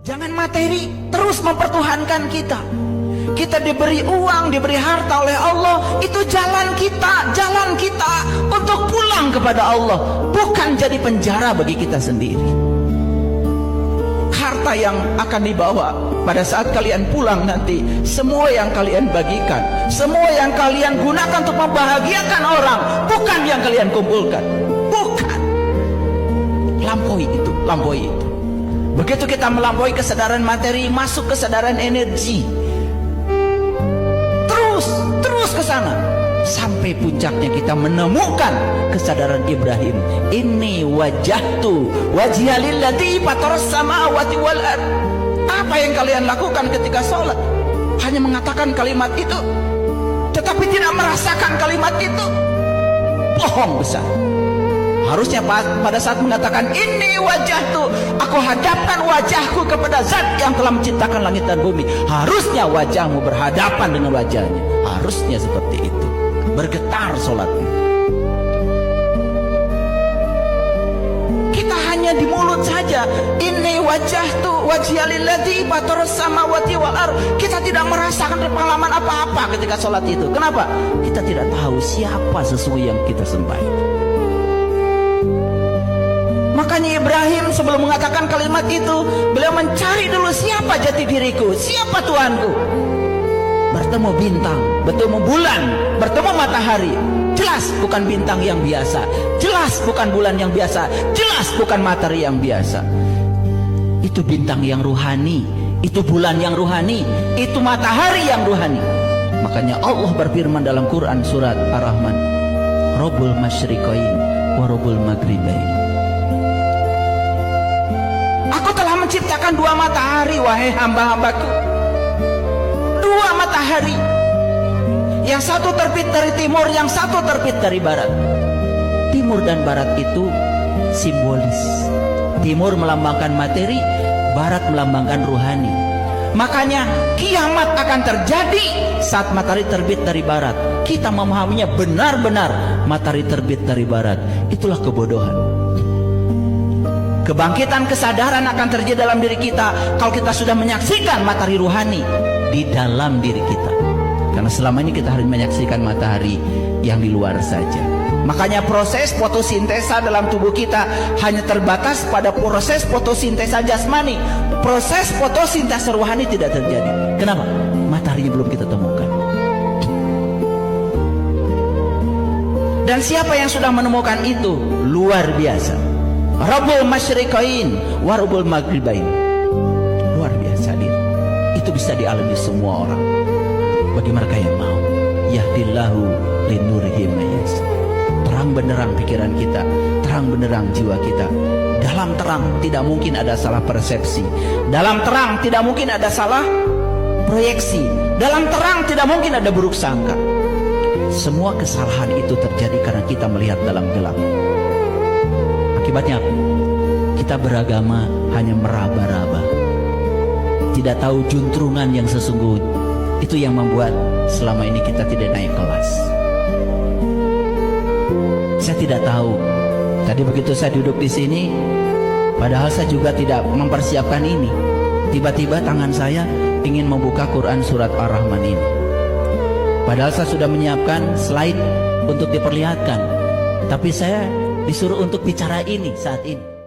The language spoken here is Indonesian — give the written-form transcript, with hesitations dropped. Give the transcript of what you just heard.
Jangan materi terus mempertuhankan kita. Kita diberi uang, diberi harta oleh Allah, itu jalan kita untuk pulang kepada Allah, bukan jadi penjara bagi kita sendiri. Harta yang akan dibawa pada saat kalian pulang nanti, semua yang kalian bagikan, semua yang kalian gunakan untuk membahagiakan orang, bukan yang kalian kumpulkan. Bukan. Lampaui itu. Begitu kita melampaui kesadaran materi, masuk kesadaran energi, terus ke sana sampai puncaknya kita menemukan kesadaran Ibrahim. Inni wajjahtu wajhiya lillati fataras samawati wal ard. Apa yang kalian lakukan ketika sholat? Hanya mengatakan kalimat itu, tetapi tidak merasakan kalimat itu. Bohong besar. Harusnya pada saat mengatakan ini wajahtu, aku hadapkan wajahku kepada zat yang telah menciptakan langit dan bumi. Harusnya wajahmu berhadapan dengan wajahnya. Harusnya seperti itu. Bergetar sholatmu. Kita hanya di mulut saja. Ini wajahtu wajhiya lillati fataras samawati wal ard. Kita tidak merasakan pengalaman apa-apa ketika sholat itu. Kenapa? Kita tidak tahu siapa sesungguhnya yang kita sembah itu. Makanya Ibrahim sebelum mengatakan kalimat itu, beliau mencari dulu siapa jati diriku, siapa Tuhanku. Bertemu bintang, bertemu bulan, bertemu matahari. Jelas bukan bintang yang biasa, jelas bukan bulan yang biasa, jelas bukan matahari yang biasa. Itu bintang yang ruhani, itu bulan yang ruhani, itu matahari yang ruhani. Makanya Allah berfirman dalam Quran surat Ar-Rahman, Rabbul Masyriqain wa Rabbul Maghribain. Aku telah menciptakan dua matahari, wahai hamba-hambaku. Dua matahari. Yang satu terbit dari timur, yang satu terbit dari barat. Timur dan barat itu simbolis. Timur melambangkan materi, barat melambangkan ruhani. Makanya kiamat akan terjadi saat matahari terbit dari barat. Kita memahaminya benar-benar matahari terbit dari barat. Itulah kebodohan. Kebangkitan kesadaran akan terjadi dalam diri kita kalau kita sudah menyaksikan matahari ruhani di dalam diri kita. Karena selama ini kita harus menyaksikan matahari yang di luar saja. Makanya proses fotosintesa dalam tubuh kita hanya terbatas pada proses fotosintesa jasmani. Proses fotosintesa ruhani tidak terjadi. Kenapa? Mataharinya belum kita temukan. Dan siapa yang sudah menemukan itu? Luar biasa. Rabbul Masyriqain wa Rabbul Maghribain. Luar biasa dia. Itu bisa dialami semua orang. Bagi mereka yang mau. Yahdillahu linurihi mayas. Terang benderang pikiran kita, terang benderang jiwa kita. Dalam terang tidak mungkin ada salah persepsi. Dalam terang tidak mungkin ada salah proyeksi. Dalam terang tidak mungkin ada buruk sangka. Semua kesalahan itu terjadi karena kita melihat dalam gelap. Akibatnya kita beragama hanya meraba-raba, tidak tahu juntrungan yang sesungguhnya. Itu yang membuat selama ini kita tidak naik kelas. Saya tidak tahu. Tadi begitu saya duduk di sini, padahal saya juga tidak mempersiapkan ini. Tiba-tiba tangan saya ingin membuka Quran surat Ar-Rahman ini. Padahal saya sudah menyiapkan slide untuk diperlihatkan. Tapi saya disuruh untuk bicara ini saat ini.